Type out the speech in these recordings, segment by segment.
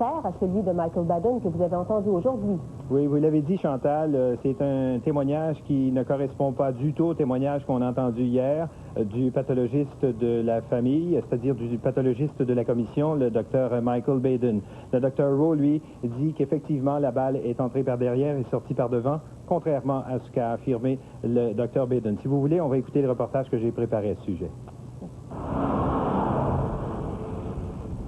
complémentaire à celui de Michael Baden que vous avez entendu aujourd'hui. Oui, vous l'avez dit, Chantal, c'est un témoignage qui ne correspond pas du tout au témoignage qu'on a entendu hier du pathologiste de la famille, c'est-à-dire du pathologiste de la commission, le docteur Michael Baden. Le docteur Rowe, lui, dit qu'effectivement, la balle est entrée par derrière et sortie par devant, contrairement à ce qu'a affirmé le docteur Baden. Si vous voulez, on va écouter le reportage que j'ai préparé à ce sujet.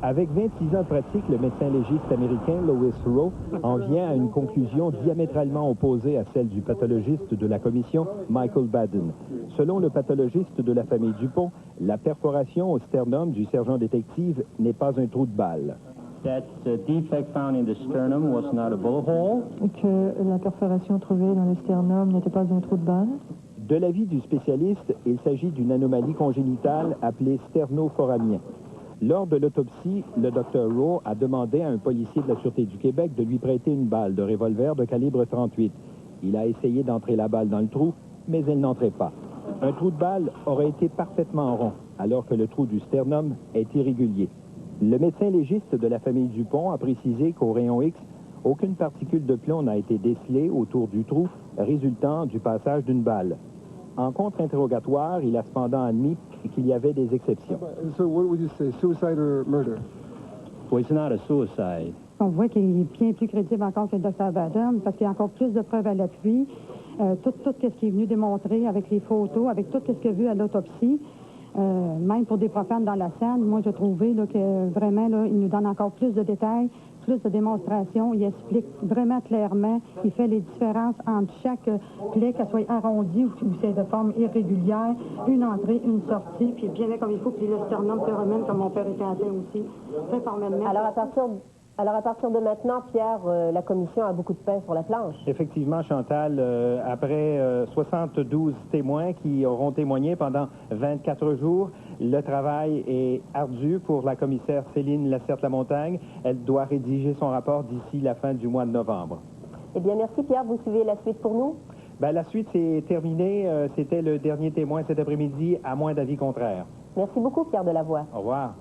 Avec 26 ans de pratique, le médecin légiste américain Louis Rowe en vient à une conclusion diamétralement opposée à celle du pathologiste de la commission, Michael Baden. Selon le pathologiste de la famille Dupont, la perforation au sternum du sergent détective n'est pas un trou de balle. That defect found in the sternum was not a bullet hole. Que la perforation trouvée dans le sternum n'était pas un trou de balle. De l'avis du spécialiste, il s'agit d'une anomalie congénitale appelée sternoforamien. Lors de l'autopsie, le Dr Rowe a demandé à un policier de la Sûreté du Québec de lui prêter une balle de revolver de calibre 38. Il a essayé d'entrer la balle dans le trou, mais elle n'entrait pas. Un trou de balle aurait été parfaitement rond, alors que le trou du sternum est irrégulier. Le médecin légiste de la famille Dupont a précisé qu'au rayon X, aucune particule de plomb n'a été décelée autour du trou résultant du passage d'une balle. En contre-interrogatoire, il a cependant admis qu'il y avait des exceptions. So what would you say, suicide or murder? Well, it's not a suicide. On voit qu'il est bien plus crédible encore que le Dr Baden parce qu'il y a encore plus de preuves à l'appui. Tout ce qui est venu démontrer avec les photos, avec tout ce qu'il a vu à l'autopsie. Même pour des profanes dans la scène, moi, j'ai trouvé là, que vraiment, là, il nous donne encore plus de détails, plus de démonstrations. Il explique vraiment clairement, il fait les différences entre chaque plaie, qu'elle soit arrondie ou c'est de forme irrégulière, une entrée, une sortie, puis bien comme il faut, puis le sternum se remène comme mon père était atteint aussi, très formellement. Alors, à partir de maintenant, Pierre, la commission a beaucoup de pain sur la planche. Effectivement, Chantal, après 72 témoins qui auront témoigné pendant 24 jours, le travail est ardu pour la commissaire Céline Lacerte-Lamontagne. Elle doit rédiger son rapport d'ici la fin du mois de novembre. Eh bien, merci, Pierre. Vous suivez la suite pour nous? Bien, la suite, c'est terminé. C'était le dernier témoin cet après-midi, à moins d'avis contraire. Merci beaucoup, Pierre Delavoye. Au revoir.